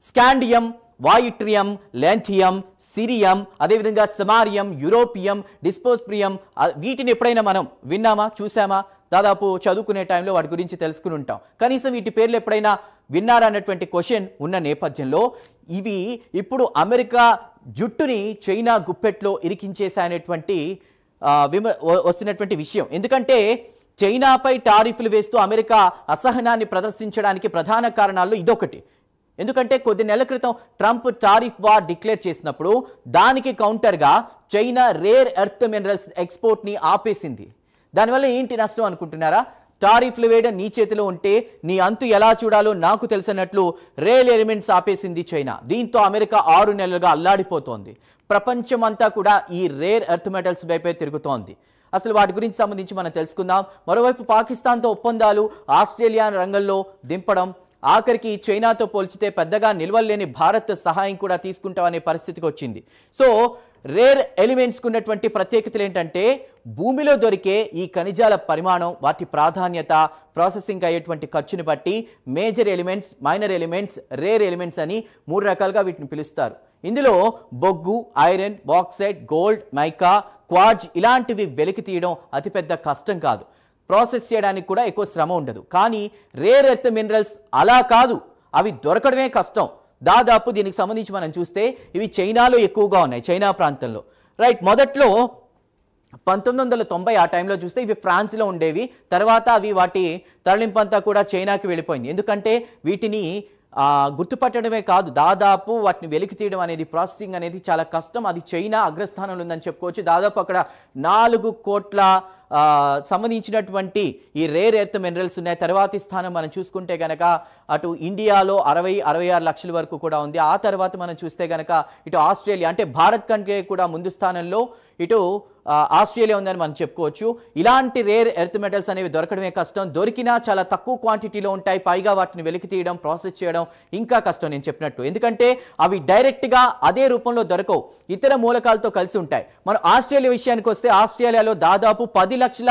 Scandium, వాయిట్రియం, లెంథియం, cerium, అదేవిధంగా samarium, europium, డిస్పోస్ప్రియం, వీటిని ఎప్పుడైనా మనం విన్నామా, చూసామా? దాదాపు చదువుకునే టైంలో వాటి గురించి తెలుసుకుని ఉంటాం. కనీసం వీటి పేర్లు ఎప్పుడైనా విన్నారా అన్నటువంటి క్వశ్చన్ ఉన్న నేపథ్యంలో ఇవి ఇప్పుడు అమెరికా జుట్టుని చైనా గుప్పెట్లో ఇరికించేసాయనేటువంటి వస్తున్నటువంటి విషయం. ఎందుకంటే చైనాపై టారిఫ్లు వేస్తూ అమెరికా అసహనాన్ని ప్రదర్శించడానికి ప్రధాన కారణాల్లో ఇదొకటి. ఎందుకంటే కొద్ది నెలల క్రితం ట్రంప్ టారిఫ్ వార్ డిక్లేర్ చేసినప్పుడు దానికి కౌంటర్గా చైనా రేర్ ఎర్త్ మినరల్స్ ఎక్స్పోర్ట్ని ఆపేసింది. దానివల్ల ఏంటి నష్టం అనుకుంటున్నారా? టారిఫ్లు వేయడం నీ చేతిలో ఉంటే నీ అంతు ఎలా చూడాలో నాకు తెలిసినట్లు రేర్ ఎలిమెంట్స్ ఆపేసింది చైనా. దీంతో అమెరికా 6 నెలలుగా అల్లాడిపోతోంది. ప్రపంచమంతా కూడా ఈ రేర్ ఎర్త్ మెటల్స్ వైపే తిరుగుతోంది. అసలు వాటి గురించి సంబంధించి మనం తెలుసుకుందాం. మరోవైపు పాకిస్తాన్తో ఒప్పందాలు, ఆస్ట్రేలియా రంగంలో దింపడం, ఆఖరికి చైనాతో పోల్చితే పెద్దగా నిల్వలేని భారత్ సహాయం కూడా తీసుకుంటామనే పరిస్థితికి వచ్చింది. సో రేర్ ఎలిమెంట్స్కి ఉన్నటువంటి ప్రత్యేకతలు ఏంటంటే భూమిలో దొరికే ఈ ఖనిజాల పరిమాణం, వాటి ప్రాధాన్యత, ప్రాసెసింగ్ అయ్యేటువంటి ఖర్చుని బట్టి major elements, minor elements, rare elements అని 3 రకాలుగా వీటిని పిలుస్తారు. ఇందులో బొగ్గు, iron, bauxite, gold, mica, quartz ఇలాంటివి వెలికి తీయడం అతిపెద్ద కష్టం కాదు. ప్రాసెస్ చేయడానికి కూడా ఎక్కువ శ్రమ ఉండదు. కానీ రేర్ ఎర్త్ మినరల్స్ అలా కాదు, అవి దొరకడమే కష్టం. దాదాపు దీనికి సంబంధించి మనం చూస్తే ఇవి చైనాలో ఎక్కువగా ఉన్నాయి, చైనా ప్రాంతంలో. రైట్, మొదట్లో 1990 ఆ టైంలో చూస్తే ఇవి ఫ్రాన్స్లో ఉండేవి. తర్వాత అవి వాటి తరలింపంతా కూడా చైనాకి వెళ్ళిపోయింది. ఎందుకంటే వీటిని గుర్తుపట్టడమే కాదు, దాదాపు వాటిని వెలికి తీయడం అనేది, ప్రాసెసింగ్ అనేది చాలా కష్టం. అది చైనా అగ్రస్థానంలో ఉందని చెప్పుకోవచ్చు. దాదాపు అక్కడ 4 కోట్ల సంబంధించినటువంటి ఈ రేర్ ఎర్త్ మినరల్స్ ఉన్నాయి. తర్వాతి స్థానం మనం చూసుకుంటే గనక అటు ఇండియాలో 60-66 లక్షల వరకు కూడా ఉంది. ఆ తర్వాత మనం చూస్తే గనక ఇటు ఆస్ట్రేలియా, అంటే భారత్ కంటే కూడా ముందు స్థానంలో ఇటు ఆస్ట్రేలియా ఉందని మనం చెప్పుకోవచ్చు. ఇలాంటి రేర్ ఎర్త్ మెటల్స్ అనేవి దొరకడమే కష్టం. దొరికినా చాలా తక్కువ క్వాంటిటీలో ఉంటాయి. పైగా వాటిని వెలికి తీయడం, ప్రాసెస్ చేయడం ఇంకా కష్టం నేను చెప్పినట్టు. ఎందుకంటే అవి డైరెక్ట్గా అదే రూపంలో దొరకవు, ఇతర మూలకాలతో కలిసి ఉంటాయి. మనం ఆస్ట్రేలియా విషయానికి వస్తే ఆస్ట్రేలియాలో దాదాపు 10 లక్షల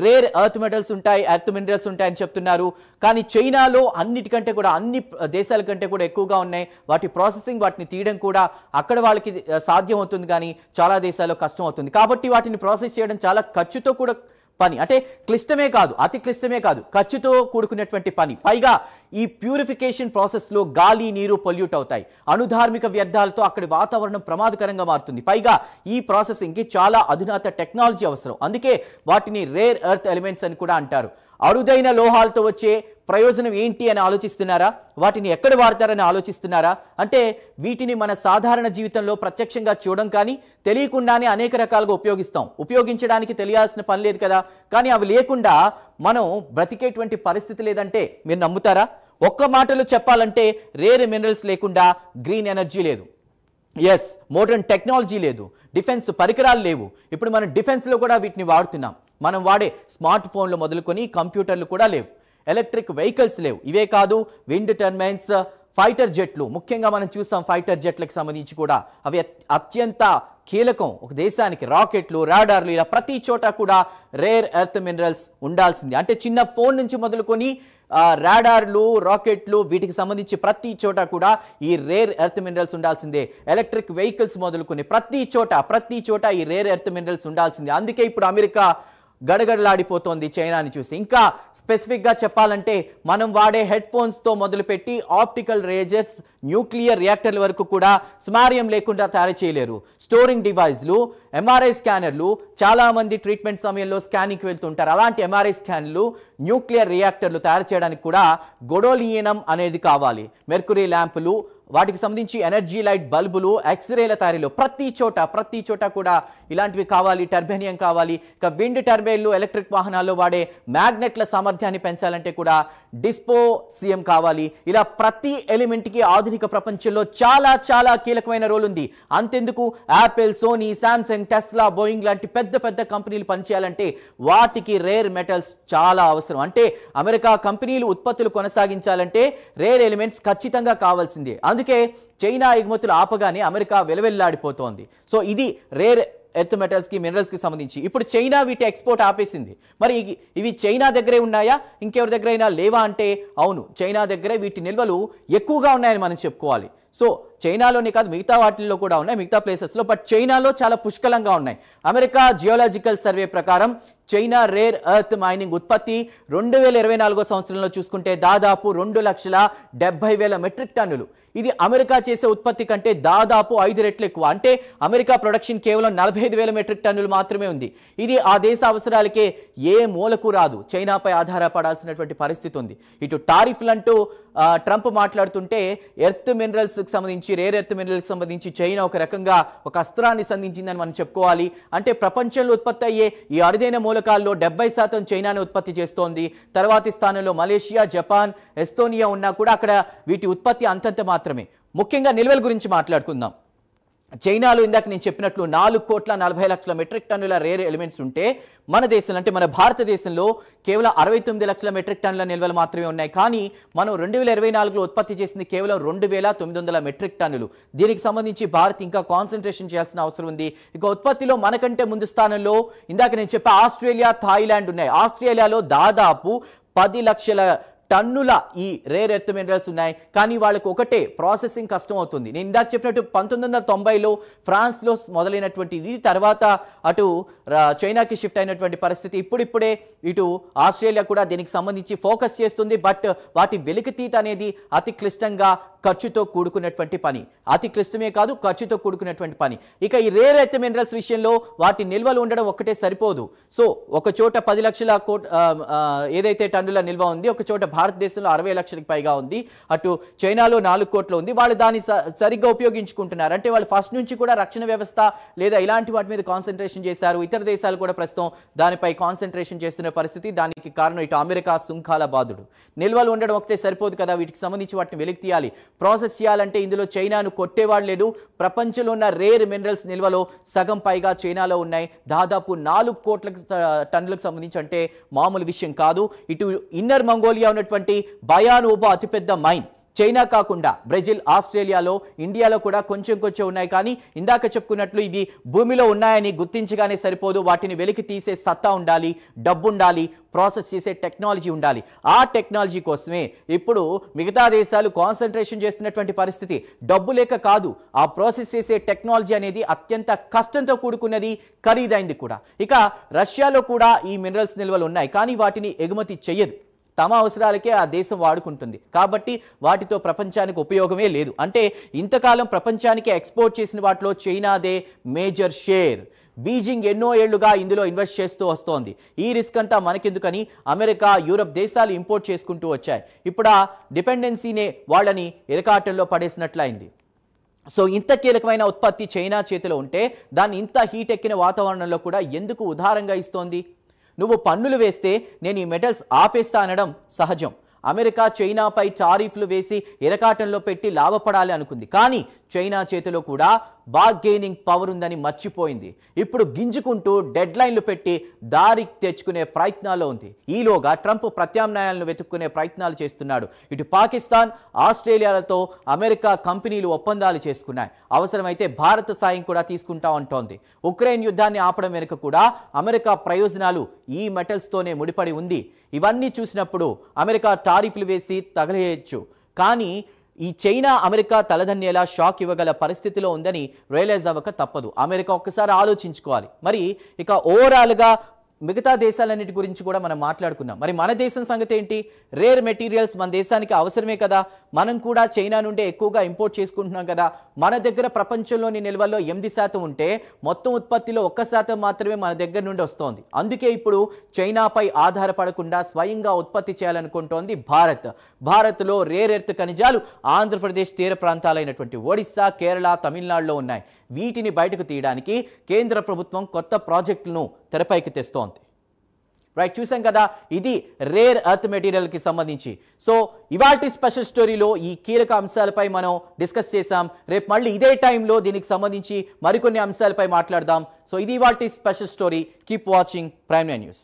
రేర్ ఎర్త్ మెటల్స్ ఉంటాయి, ఎర్త్ మినరల్స్ ఉంటాయని చెప్తున్నారు. కానీ చైనాలో అన్నిటికంటే కూడా, అన్ని దేశాల కంటే కూడా ఎక్కువగా ఉన్నాయి. వాటి ప్రాసెసింగ్, వాటిని తీయడం కూడా అక్కడ వాళ్ళకి సాధ్యం అవుతుంది, కానీ చాలా దేశాల్లో కష్టం అవుతుంది. కాబట్టి వాటిని ప్రాసెస్ చేయడం చాలా ఖర్చుతో కూడా పని. అంటే క్లిష్టమే కాదు, అతి క్లిష్టమే కాదు, ఖర్చుతో కూడుకున్నటువంటి పని. పైగా ఈ ప్యూరిఫికేషన్ ప్రాసెస్లో గాలి, నీరు పొల్యూట్ అవుతాయి. అణుధార్మిక వ్యర్థాలతో అక్కడి వాతావరణం ప్రమాదకరంగా మారుతుంది. పైగా ఈ ప్రాసెసింగ్కి చాలా అధునాత టెక్నాలజీ అవసరం. అందుకే వాటిని రేర్ ఎర్త్ ఎలిమెంట్స్ అని కూడా అంటారు. అరుదైన లోహాలతో వచ్చే ప్రయోజనం ఏంటి అని ఆలోచిస్తున్నారా? వాటిని ఎక్కడ వాడతారని ఆలోచిస్తున్నారా? అంటే వీటిని మన సాధారణ జీవితంలో ప్రత్యక్షంగా చూడడం, కానీ తెలియకుండానే అనేక రకాలుగా ఉపయోగిస్తాం. ఉపయోగించడానికి తెలియాల్సిన పని లేదు కదా. కానీ అవి లేకుండా మనం బ్రతికేటువంటి పరిస్థితి లేదంటే మీరు నమ్ముతారా? ఒక్క మాటలో చెప్పాలంటే రేర్ మినరల్స్ లేకుండా గ్రీన్ ఎనర్జీ లేదు, ఎస్ మోడర్న్ టెక్నాలజీ లేదు, డిఫెన్స్ పరికరాలు లేవు. ఇప్పుడు మనం డిఫెన్స్లో కూడా వీటిని వాడుతున్నాం. మనం వాడే స్మార్ట్ ఫోన్లు మొదలుకొని కంప్యూటర్లు కూడా లేవు, ఎలక్ట్రిక్ వెహికల్స్ లేవు. ఇవే కాదు, విండ్ టర్బైన్స్, ఫైటర్ జెట్లు, ముఖ్యంగా మనం చూసాం ఫైటర్ జెట్లకు సంబంధించి కూడా అవి అత్యంత కీలకం ఒక దేశానికి. రాకెట్లు, రాడార్లు, ఇలా ప్రతి చోట కూడా రేర్ ఎర్త్ మినరల్స్ ఉండాల్సింది. అంటే చిన్న ఫోన్ నుంచి మొదలుకొని రాడార్లు, రాకెట్లు, వీటికి సంబంధించి ప్రతి చోట కూడా ఈ రేర్ ఎర్త్ మినరల్స్ ఉండాల్సిందే. ఎలక్ట్రిక్ వెహికల్స్ మొదలుకొని ప్రతి చోట ఈ రేర్ ఎర్త్ మినరల్స్ ఉండాల్సిందే. అందుకే ఇప్పుడు అమెరికా గడగడలాడిపోతోంది చైనాని చూసి. ఇంకా స్పెసిఫిక్గా చెప్పాలంటే మనం వాడే హెడ్ ఫోన్స్తో మొదలుపెట్టి ఆప్టికల్ రేజర్స్, న్యూక్లియర్ రియాక్టర్ల వరకు కూడా స్మారియం లేకుండా తయారు చేయలేరు. స్టోరింగ్ డివైస్లు, ఎంఆర్ఐ స్కానర్లు, చాలామంది ట్రీట్మెంట్ సమయంలో స్కానింగ్కి వెళ్తుంటారు. అలాంటి ఎంఆర్ఐ స్కాన్లు, న్యూక్లియర్ రియాక్టర్లు తయారు చేయడానికి కూడా గొడోలియనం అనేది కావాలి. మెర్కురీ ల్యాంపులు, వాటికి సంబంధించి ఎనర్జీ లైట్ బల్బులు, ఎక్స్రేల తయారీలో ప్రతి చోట కూడా ఇలాంటివి కావాలి. టర్బైనియం కావాలి. ఇక విండ్ టర్బైన్లు, ఎలక్ట్రిక్ వాహనాల్లో వాడే మ్యాగ్నెట్ల సామర్థ్యాన్ని పెంచాలంటే కూడా డిస్పోసియం కావాలి. ఇలా ప్రతి ఎలిమెంట్కి ఆధునిక ప్రపంచంలో చాలా కీలకమైన రోల్ ఉంది. అంతెందుకు, Apple, Sony, Samsung, Tesla, Boeing లాంటి పెద్ద కంపెనీలు పనిచేయాలంటే వాటికి రేర్ మెటల్స్ చాలా అవసరం. అంటే అమెరికా కంపెనీలు ఉత్పత్తులు కొనసాగించాలంటే రేర్ ఎలిమెంట్స్ ఖచ్చితంగా కావాల్సిందే. అందుకే చైనా ఎగుమతులు ఆపగానే అమెరికా వెలవెల్లాడిపోతోంది. సో ఇది రేర్ ఎర్త్ మెటల్స్కి మినరల్స్కి సంబంధించి ఇప్పుడు చైనా వీటి ఎక్స్పోర్ట్ ఆపేసింది. మరి ఇవి చైనా దగ్గరే ఉన్నాయా, ఇంకెవరి దగ్గరైనా లేవా అంటే అవును, చైనా దగ్గరే వీటి నిల్వలు ఎక్కువగా ఉన్నాయని మనం చెప్పుకోవాలి. సో చైనాలోనే కాదు మిగతా వాటిల్లో కూడా ఉన్నాయి, మిగతా ప్లేసెస్లో. బట్ చైనాలో చాలా పుష్కలంగా ఉన్నాయి. అమెరికా జియోలాజికల్ సర్వే ప్రకారం చైనా రేర్ ఎర్త్ మైనింగ్ ఉత్పత్తి 2024 సంవత్సరంలో చూసుకుంటే దాదాపు 2,70,000 మెట్రిక్ టన్నులు. ఇది అమెరికా చేసే ఉత్పత్తి కంటే దాదాపు 5 రెట్లు ఎక్కువ. అంటే అమెరికా ప్రొడక్షన్ కేవలం 45,000 మెట్రిక్ టన్నులు మాత్రమే ఉంది. ఇది ఆ దేశ అవసరాలకే ఏ మూలకు రాదు, చైనాపై ఆధారపడాల్సినటువంటి పరిస్థితి ఉంది. ఇటు టారిఫ్లు అంటూ ట్రంప్ మాట్లాడుతుంటే ఎర్త్ మినరల్స్కి సంబంధించి, రేర్ ఎర్త్ మినరల్స్కి సంబంధించి చైనా ఒక రకంగా ఒక అస్త్రాన్ని సంధించిందని మనం చెప్పుకోవాలి. అంటే ప్రపంచంలో ఉత్పత్తి అయ్యే ఈ అరుదైన మూలకాల్లో 70% చైనానే ఉత్పత్తి చేస్తోంది. తర్వాతి స్థానంలో మలేషియా, జపాన్, ఎస్తోనియా ఉన్నా కూడా అక్కడ వీటి ఉత్పత్తి అంతంత మాత్రమే. ముఖ్యంగా నిల్వల గురించి మాట్లాడుకుందాం. చైనాలో ఇందాక నేను చెప్పినట్లు 4,40,00,000 మెట్రిక్ టన్నుల రేర్ ఎలిమెంట్స్ ఉంటే మన దేశంలో అంటే మన భారతదేశంలో కేవలం 69,00,000 మెట్రిక్ టన్నుల నిల్వలు మాత్రమే ఉన్నాయి. కానీ మనం 2024లో ఉత్పత్తి చేసింది కేవలం 2,900 మెట్రిక్ టన్నులు. దీనికి సంబంధించి భారత్ ఇంకా కాన్సన్ట్రేషన్ చేయాల్సిన అవసరం ఉంది. ఇక ఉత్పత్తిలో మనకంటే ముందు స్థానంలో ఇందాక నేను చెప్పే ఆస్ట్రేలియా, థాయిలాండ్ ఉన్నాయి. ఆస్ట్రేలియాలో దాదాపు 10 లక్షల టన్నుల ఈ రేర్ ఎర్త్ మినరల్స్ ఉన్నాయి. కానీ వాళ్ళకు ఒకటే ప్రాసెసింగ్ కష్టం అవుతుంది. నేను ఇందాక చెప్పినట్టు 1990లో ఫ్రాన్స్లో మొదలైనటువంటి ఇది తర్వాత అటు చైనాకి షిఫ్ట్ అయినటువంటి పరిస్థితి. ఇప్పుడిప్పుడే ఇటు ఆస్ట్రేలియా కూడా దీనికి సంబంధించి ఫోకస్ చేస్తుంది. బట్ వాటి వెలికితీత అనేది అతి క్లిష్టంగా, ఖర్చుతో కూడుకున్నటువంటి పని. అతి క్లిష్టమే కాదు, ఖర్చుతో కూడుకున్నటువంటి పని. ఇక ఈ రేర్ ఎర్త్ మినరల్స్ విషయంలో వాటి నిల్వలు ఉండడం ఒక్కటే సరిపోదు. సో ఒక చోట 10 లక్షల ఏదైతే టన్నుల నిల్వ ఉంది, ఒక చోట భారతదేశంలో 60 లక్షలకు పైగా ఉంది, అటు చైనాలో 4 కోట్లు ఉంది. వాళ్ళు దాన్ని సరిగ్గా ఉపయోగించుకుంటున్నారు. అంటే వాళ్ళు ఫస్ట్ నుంచి కూడా రక్షణ వ్యవస్థ లేదా ఇలాంటి వాటి మీద కాన్సన్ట్రేషన్ చేశారు. ఇతర దేశాలు కూడా ప్రస్తుతం దానిపై కాన్సన్ట్రేషన్ చేస్తున్న పరిస్థితి. దానికి కారణం ఇటు అమెరికా సుంకాల బాధుడు. నిల్వలు ఉండడం ఒకటే సరిపోదు కదా, వీటికి సంబంధించి వాటిని వెలికి తీయాలి, ప్రాసెస్ చేయాలంటే ఇందులో చైనాను కొట్టేవాళ్ళు లేదు. ప్రపంచంలో ఉన్న రేర్ మినరల్స్ నిల్వలో సగం పైగా చైనాలో ఉన్నాయి. దాదాపు 4 కోట్ల టన్నులకు సంబంధించి, అంటే మామూలు విషయం కాదు. ఇటు ఇన్నర్ మంగోలియా ఉన్నటువంటి బయానోబా అతిపెద్ద మైన్ చైనా కాకుండా బ్రెజిల్, ఆస్ట్రేలియాలో, ఇండియాలో కూడా కొంచెం ఉన్నాయి. కానీ ఇందాక చెప్పుకున్నట్లు ఇవి భూమిలో ఉన్నాయని గుర్తించగానే సరిపోదు. వాటిని వెలికి తీసే సత్తా ఉండాలి, డబ్బు ఉండాలి, ప్రాసెస్ చేసే టెక్నాలజీ ఉండాలి. ఆ టెక్నాలజీ కోసమే ఇప్పుడు మిగతా దేశాలు కాన్సన్ట్రేషన్ చేస్తున్నటువంటి పరిస్థితి. డబ్బు లేక కాదు, ఆ ప్రాసెస్ చేసే టెక్నాలజీ అనేది అత్యంత కష్టంతో కూడుకున్నది, ఖరీదైంది కూడా. ఇక రష్యాలో కూడా ఈ మినరల్స్ నిల్వలు ఉన్నాయి. కానీ వాటిని ఎగుమతి చేయదు, తమ అవసరాలకే ఆ దేశం వాడుకుంటుంది. కాబట్టి వాటితో ప్రపంచానికి ఉపయోగమే లేదు. అంటే ఇంతకాలం ప్రపంచానికి ఎక్స్పోర్ట్ చేసిన వాటిలో చైనాదే మేజర్ షేర్. బీజింగ్ ఎన్నో ఏళ్లుగా ఇందులో ఇన్వెస్ట్ చేస్తూ వస్తోంది. ఈ రిస్క్ అంతా మనకెందుకని అమెరికా, యూరప్ దేశాలు ఇంపోర్ట్ చేసుకుంటూ వచ్చాయి. ఇప్పుడు ఆ డిపెండెన్సీనే వాళ్ళని ఇరకాటంలో పడేసినట్లయింది. సో ఇంత కీలకమైన ఉత్పత్తి చైనా చేతిలో ఉంటే దాన్ని ఇంత హీట్ ఎక్కిన వాతావరణంలో కూడా ఎందుకు ఉదారంగా ఇస్తోంది? నువ్వు పన్నులు వేస్తే నేను ఈ మెటల్స్ ఆపేస్తా అనడం సహజం. అమెరికా చైనాపై టారిఫ్లు వేసి ఇరకాటంలో పెట్టి లాభపడాలి అనుకుంది. కానీ చైనా చేతిలో కూడా బార్గెయినింగ్ పవర్ ఉందని మర్చిపోయింది. ఇప్పుడు గింజుకుంటూ డెడ్ లైన్లు పెట్టి దారి తెచ్చుకునే ప్రయత్నాల్లో ఉంది. ఈలోగా ట్రంప్ ప్రత్యామ్నాయాలను వెతుక్కునే ప్రయత్నాలు చేస్తున్నాడు. ఇటు పాకిస్తాన్, ఆస్ట్రేలియాలతో అమెరికా కంపెనీలు ఒప్పందాలు చేసుకున్నాయి. అవసరమైతే భారత సాయం కూడా తీసుకుంటా ఉంటోంది. ఉక్రెయిన్ యుద్ధాన్ని ఆపడం వెనుక కూడా అమెరికా ప్రయోజనాలు ఈ మెటల్స్తోనే ముడిపడి ఉంది. ఇవన్నీ చూసినప్పుడు అమెరికా టారిఫ్లు వేసి తగలేయచ్చు. కానీ ఈ చైనా అమెరికా తలదన్నేలా షాక్ ఇవ్వగల పరిస్థితిలో ఉందని రియలైజ్ అవ్వక తప్పదు. అమెరికా ఒక్కసారి ఆలోచించుకోవాలి. మరి ఇక ఓవరాల్గా మిగతా దేశాలన్నిటి గురించి కూడా మనం మాట్లాడుకున్నాం. మరి మన దేశం సంగతి ఏంటి? రేర్ మెటీరియల్స్ మన దేశానికి అవసరమే కదా. మనం కూడా చైనా నుండే ఎక్కువగా ఇంపోర్ట్ చేసుకుంటున్నాం కదా. మన దగ్గర ప్రపంచంలోని నిల్వల్లో 8% ఉంటే మొత్తం ఉత్పత్తిలో 1% మాత్రమే మన దగ్గర నుండి వస్తోంది. అందుకే ఇప్పుడు చైనాపై ఆధారపడకుండా స్వయంగా ఉత్పత్తి చేయాలనుకుంటోంది భారత్. భారత్లో రేర్ ఎర్త్ ఖనిజాలు ఆంధ్రప్రదేశ్ తీర ప్రాంతాలైనటువంటి ఒడిశా, కేరళ, తమిళనాడులో ఉన్నాయి. వీటిని బయటకు తీయడానికి కేంద్ర ప్రభుత్వం కొత్త ప్రాజెక్టులను తెరపైకి తెస్తోంది. రైట్, చూసాం కదా, ఇది రేర్ ఎర్త్ మెటీరియల్కి సంబంధించి. సో ఇవాల్టి స్పెషల్ స్టోరీలో ఈ కీలక అంశాలపై మనం డిస్కస్ చేసాం. రేపు మళ్ళీ ఇదే టైంలో దీనికి సంబంధించి మరికొన్ని అంశాలపై మాట్లాడదాం. సో ఇది ఇవాల్టి special story. Keep watching prime nine news.